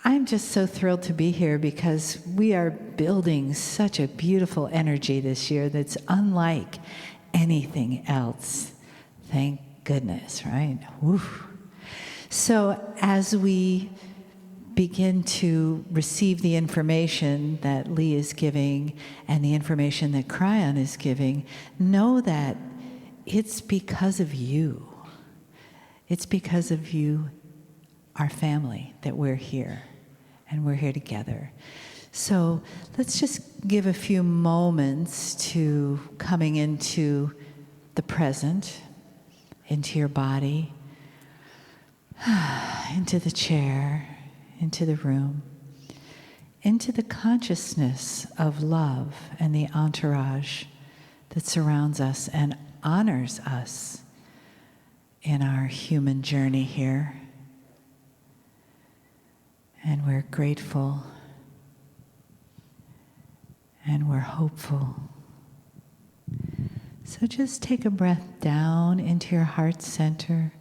I'm just so thrilled to be here because we are building such a beautiful energy this year that's unlike anything else. Thank goodness, right? Woo. So as we begin to receive the information that Lee is giving and the information that Kryon is giving, know that it's because of you. It's because of you, our family, that we're here. And we're here together. So let's just give a few moments to coming into the present, into your body, into the chair, into the room, into the consciousness of love and the entourage that surrounds us and honors us in our human journey here. And we're grateful, and we're hopeful. So just take a breath down into your heart center,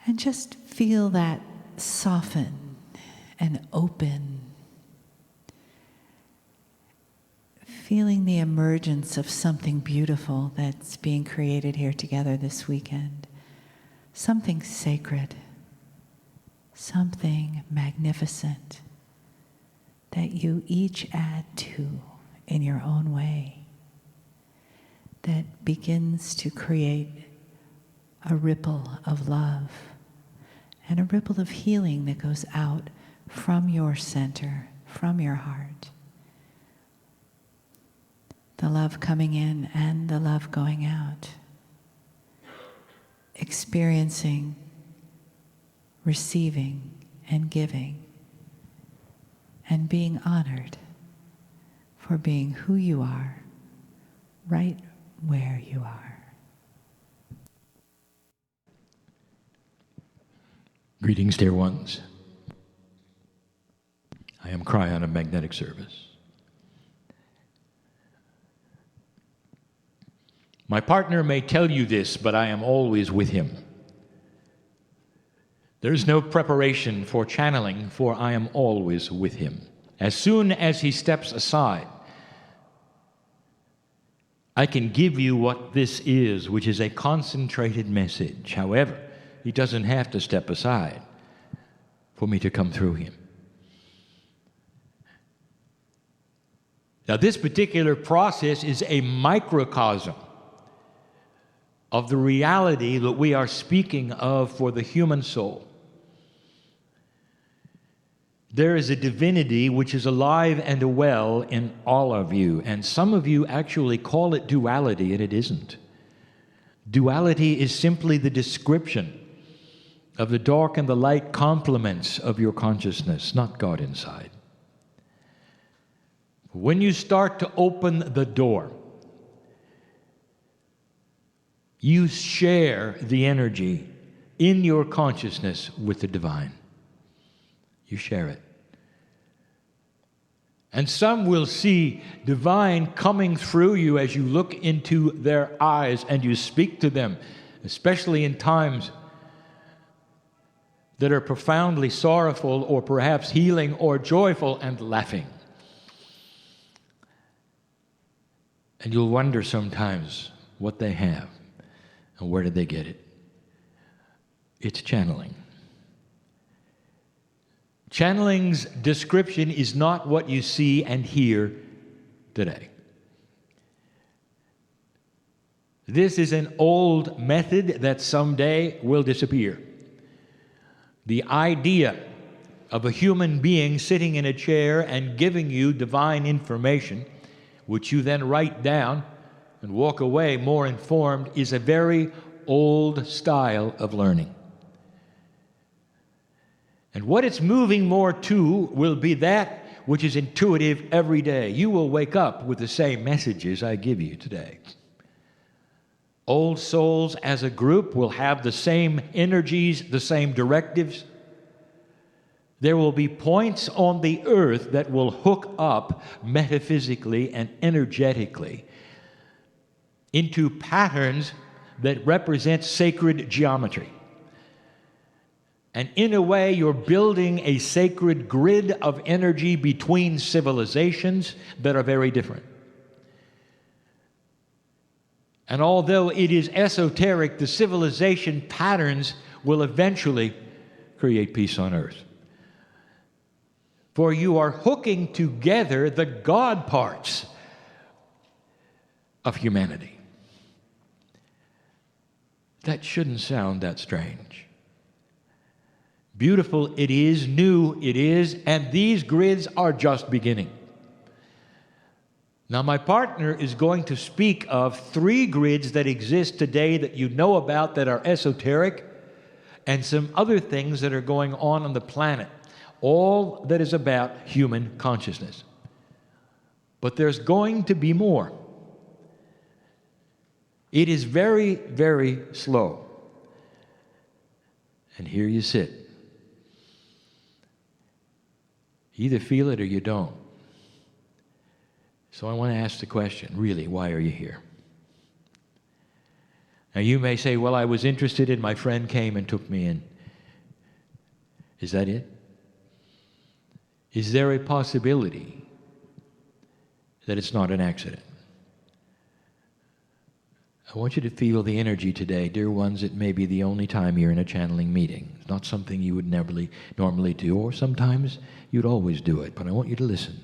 and just feel that soften and open. Feeling the emergence of something beautiful that's being created here together this weekend. Something sacred. Something magnificent that you each add to in your own way, that begins to create a ripple of love and a ripple of healing that goes out from your center, from your heart. The love coming in and the love going out. Experiencing, receiving and giving, and being honored for being who you are, right where you are. Greetings, dear ones. I am Kryon of Magnetic Service. My partner may tell you this, but I am always with him. There's no preparation for channeling, for I am always with him. As soon as he steps aside, I can give you what this is, which is a concentrated message. However, he doesn't have to step aside for me to come through him. Now, this particular process is a microcosm of the reality that we are speaking of for the human soul. There is a divinity which is alive and well in all of you, and some of you actually call it duality, and it isn't. Duality is simply the description of the dark and the light complements of your consciousness, not God inside. When you start to open the door, you share the energy in your consciousness with the divine. You share it. And some will see divine coming through you as you look into their eyes and you speak to them, especially in times that are profoundly sorrowful or perhaps healing or joyful and laughing. And you'll wonder sometimes what they have and where did they get it. It's channeling. Channeling's description is not what you see and hear today. This is an old method that someday will disappear. The idea of a human being sitting in a chair and giving you divine information, which you then write down and walk away more informed, is a very old style of learning. And what it's moving more to will be that which is intuitive every day. You will wake up with the same messages I give you today. Old souls as a group will have the same energies, the same directives. There will be points on the earth that will hook up metaphysically and energetically into patterns that represent sacred geometry. And in a way, you're building a sacred grid of energy between civilizations that are very different. And although it is esoteric, the civilization patterns will eventually create peace on earth. For you are hooking together the God parts of humanity. That shouldn't sound that strange. Beautiful it is, new it is, and these grids are just beginning. Now, my partner is going to speak of 3 grids that exist today that you know about that are esoteric, and some other things that are going on the planet, all that is about human consciousness. But there's going to be more. It is very, very slow. And here you sit. You either feel it or you don't. So I want to ask the question, really, why are you here? Now you may say, well, I was interested and my friend came and took me in. Is that it? Is there a possibility that it's not an accident? I want you to feel the energy today. Dear ones, it may be the only time you're in a channeling meeting. It's not something you would normally do, or sometimes you'd always do it, but I want you to listen.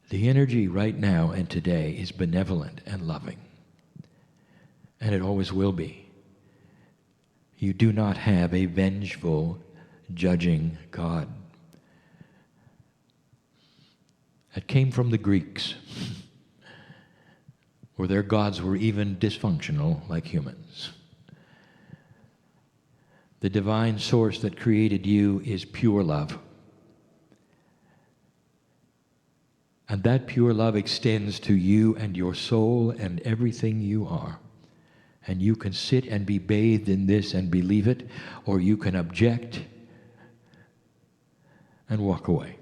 The energy right now and today is benevolent and loving, and it always will be. You do not have a vengeful, judging God. That came from the Greeks, where their gods were even dysfunctional like humans. The divine source that created you is pure love. And that pure love extends to you and your soul and everything you are. And you can sit and be bathed in this and believe it, or you can object and walk away.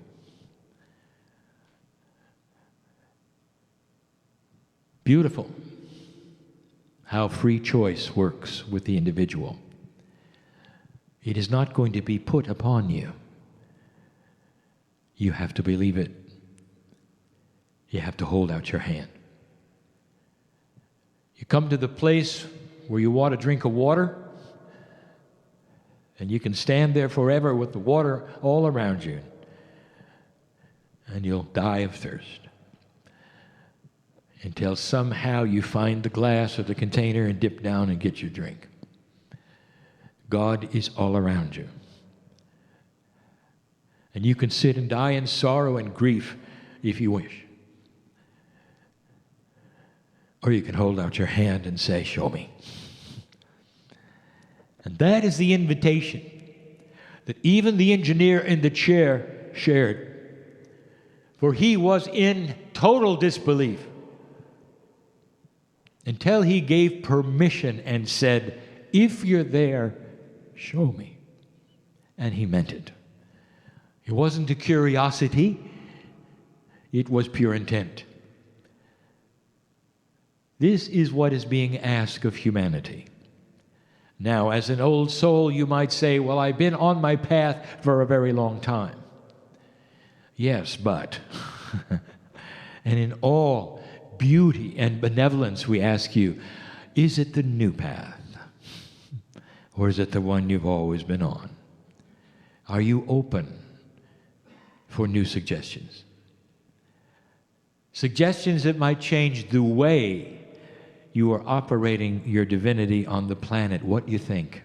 Beautiful how free choice works with the individual. It is not going to be put upon you. You have to believe it. You have to hold out your hand. You come to the place where you want a drink of water, and you can stand there forever with the water all around you, and you'll die of thirst until somehow you find the glass or the container and dip down and get your drink. God is all around you. And you can sit and die in sorrow and grief if you wish. Or you can hold out your hand and say, show me. And that is the invitation that even the engineer in the chair shared. For he was in total disbelief until he gave permission and said, if you're there, show me. And he meant it. It wasn't a curiosity. It was pure intent. This is what is being asked of humanity. Now, as an old soul, you might say, well, I've been on my path for a very long time. Yes, but, and in all beauty and benevolence, we ask you, is it the new path? Or is it the one you've always been on? Are you open for new suggestions? Suggestions that might change the way you are operating your divinity on the planet, what you think,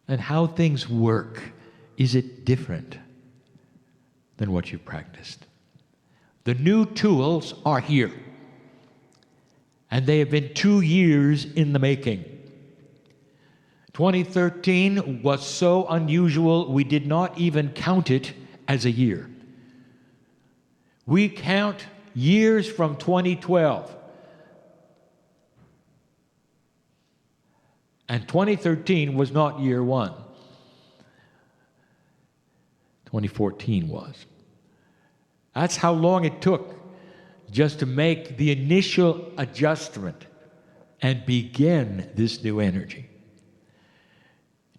and how things work. Is it different than what you've practiced? The new tools are here, and they have been 2 years in the making. 2013 was so unusual, we did not even count it as a year. We count years from 2012. And 2013 was not year 1. 2014 was. That's how long it took just to make the initial adjustment and begin this new energy.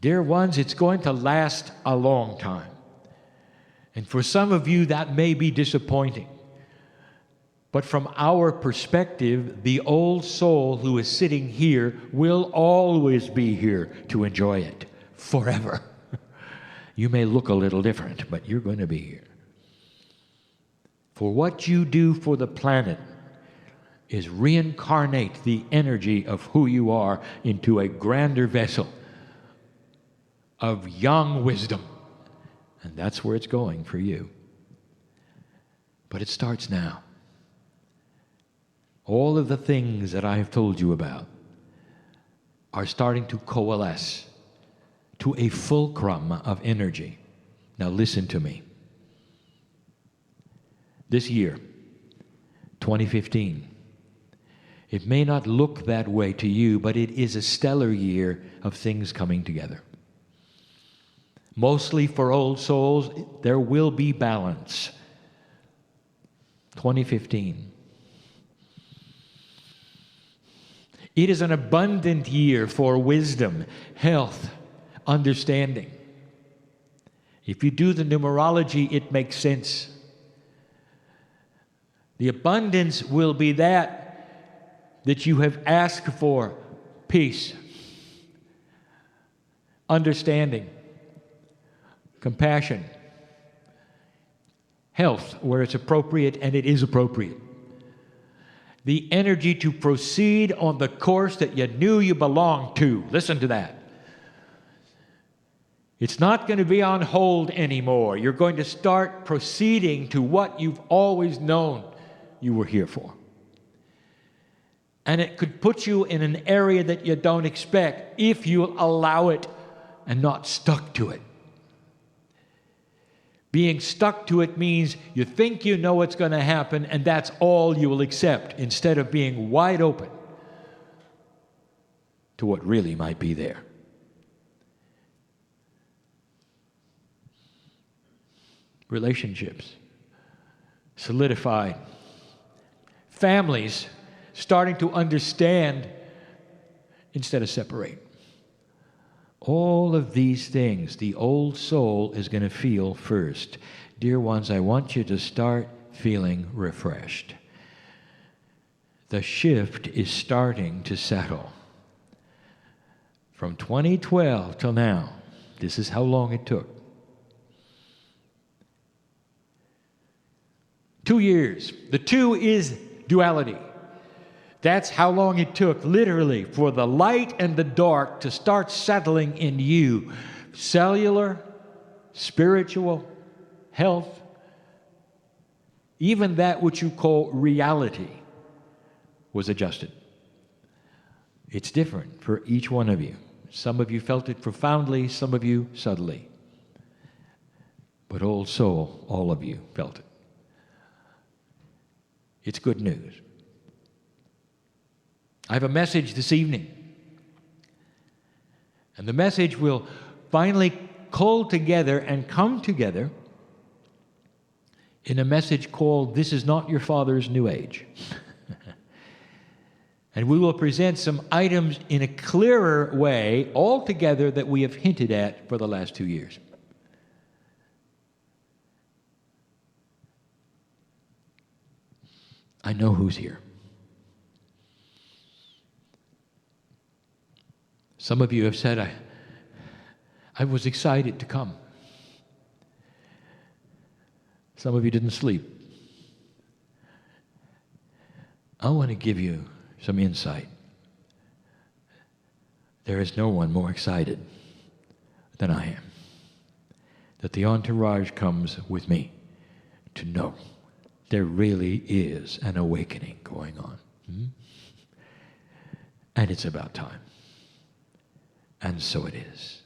Dear ones, it's going to last a long time. And for some of you, that may be disappointing. But from our perspective, the old soul who is sitting here will always be here to enjoy it forever. You may look a little different, but you're going to be here. For what you do for the planet is reincarnate the energy of who you are into a grander vessel of young wisdom. And that's where it's going for you. But it starts now. All of the things that I have told you about are starting to coalesce to a fulcrum of energy. Now listen to me. This year, 2015, it may not look that way to you, but it is a stellar year of things coming together. Mostly for old souls, there will be balance. 2015. It is an abundant year for wisdom, health, understanding. If you do the numerology, it makes sense. The abundance will be that you have asked for: peace, understanding, compassion, health where it's appropriate, and it is appropriate. The energy to proceed on the course that you knew you belonged to. Listen to that. It's not going to be on hold anymore. You're going to start proceeding to what you've always known you were here for. And it could put you in an area that you don't expect if you allow it and not stuck to it. Being stuck to it means you think you know what's going to happen, and that's all you will accept, instead of being wide open to what really might be there. Relationships solidified. Families starting to understand instead of separate. All of these things, the old soul is going to feel first. Dear ones, I want you to start feeling refreshed. The shift is starting to settle. From 2012 till now, this is how long it took. 2 years. The 2 is duality. That's how long it took, literally, for the light and the dark to start settling in you. Cellular, spiritual, health, even that which you call reality was adjusted. It's different for each one of you. Some of you felt it profoundly, some of you subtly. But old soul, all of you felt it. It's good news. I have a message this evening. And the message will finally cull together and come together in a message called "This is Not Your Father's New Age." And we will present some items in a clearer way altogether that we have hinted at for the last 2 years. I know who's here. Some of you have said, I was excited to come. Some of you didn't sleep. I want to give you some insight. There is no one more excited than I am that the entourage comes with me to know there really is an awakening going on. And it's about time. And so it is.